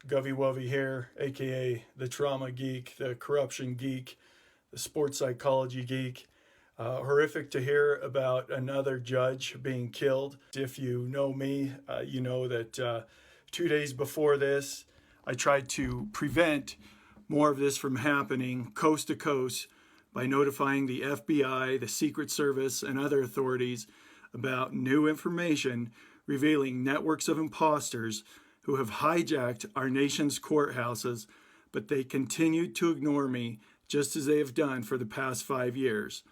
Govy Wovey here, aka the trauma geek, the corruption geek, the sports psychology geek. Horrific to hear about another judge being killed. If you know me, you know that 2 days before this, I tried to prevent more of this from happening coast to coast by notifying the FBI, the Secret Service, and other authorities about new information revealing networks of imposters who have hijacked our nation's courthouses, but they continued to ignore me just as they have done for the past 5 years.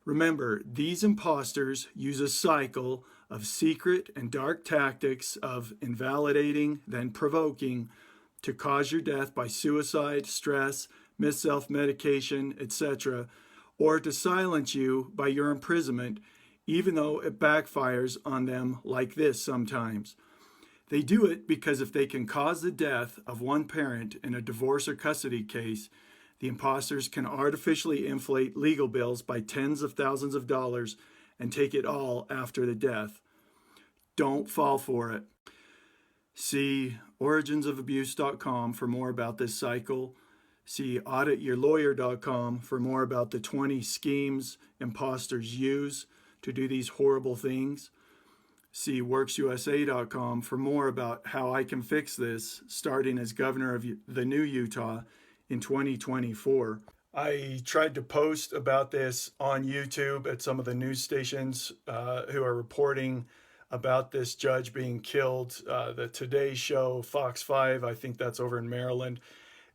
Remember, these imposters use a cycle of secret and dark tactics of invalidating, then provoking, to cause your death by suicide, stress, missed self-medication, etc., or to silence you by your imprisonment, even though it backfires on them like this sometimes. They do it because if they can cause the death of one parent in a divorce or custody case, the imposters can artificially inflate legal bills by tens of thousands of dollars and take it all after the death. Don't fall for it. See originsofabuse.com for more about this cycle. See audityourlawyer.com for more about the 20 schemes imposters use to do these horrible things. See worksusa.com for more about how I can fix this, starting as governor of the new Utah in 2024. I tried to post about this on YouTube at some of the news stations who are reporting about this judge being killed. The Today Show, Fox 5, I think that's over in Maryland,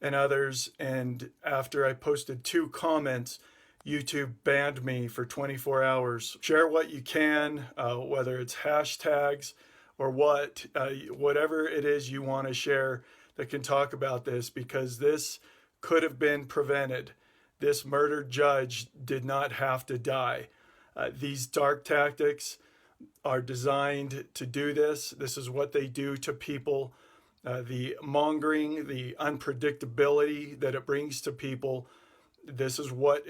and others. And after I posted 2 comments, YouTube banned me for 24 hours. Share what you can, whether it's hashtags or whatever it is you want to share that can talk about this, because this could have been prevented. This murdered judge did not have to die. These dark tactics are designed to do this. This is what they do to people. The mongering, the unpredictability that it brings to people. This is what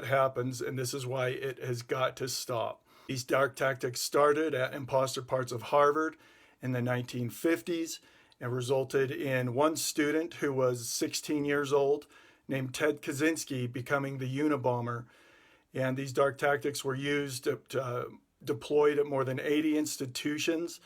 happens, and this is why it has got to stop. These dark tactics started at imposter parts of Harvard in the 1950s and resulted in one student who was 16 years old named Ted Kaczynski becoming the Unabomber. And these dark tactics were used, deployed at more than 80 institutions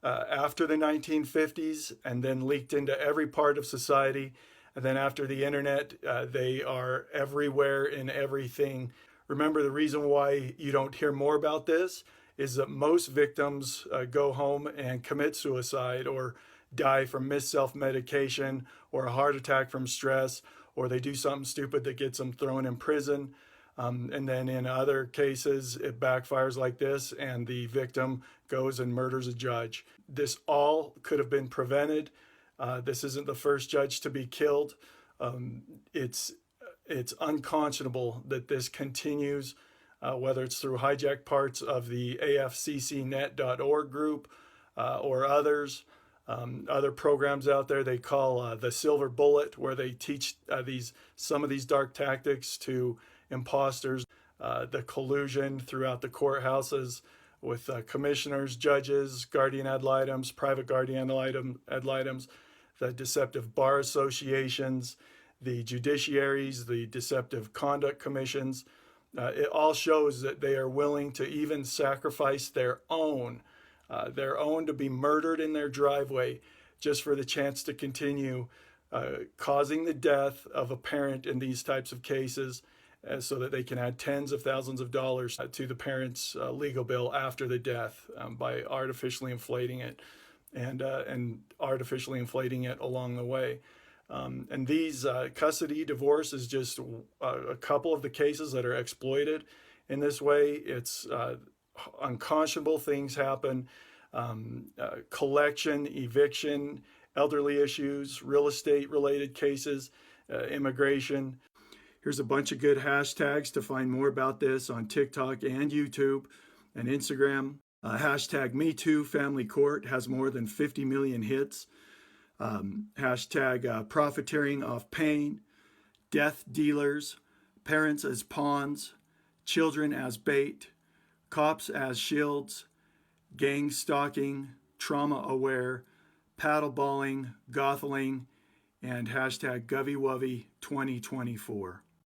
after the 1950s, and then leaked into every part of society. And then after the internet, they are everywhere in everything. Remember, the reason why you don't hear more about this is that most victims go home and commit suicide or die from missed self-medication or a heart attack from stress, or they do something stupid that gets them thrown in prison. And then in other cases, it backfires like this, and the victim goes and murders a judge. This all could have been prevented. This isn't the first judge to be killed. It's unconscionable that this continues, whether it's through hijacked parts of the afccnet.org group or others. Other programs out there they call the Silver Bullet, where they teach some of these dark tactics to imposters. The collusion throughout the courthouses with commissioners, judges, guardian ad litems, private guardian ad litems, the deceptive bar associations, the judiciaries, the deceptive conduct commissions. It all shows that they are willing to even sacrifice their own to be murdered in their driveway just for the chance to continue causing the death of a parent in these types of cases, so that they can add tens of thousands of dollars to the parent's legal bill after the death by artificially inflating it and artificially inflating it along the way. And these custody divorce is just a couple of the cases that are exploited in this way. It's unconscionable things happen, collection, eviction, elderly issues, real estate related cases, immigration. Here's a bunch of good hashtags to find more about this on TikTok and YouTube and Instagram. Hashtag #MeTooFamilyCourt has more than 50 million hits. Hashtag profiteering off pain, death dealers, parents as pawns, children as bait, cops as shields, gang stalking, trauma aware, paddleballing, gothling, and hashtag GoveyWovey2024.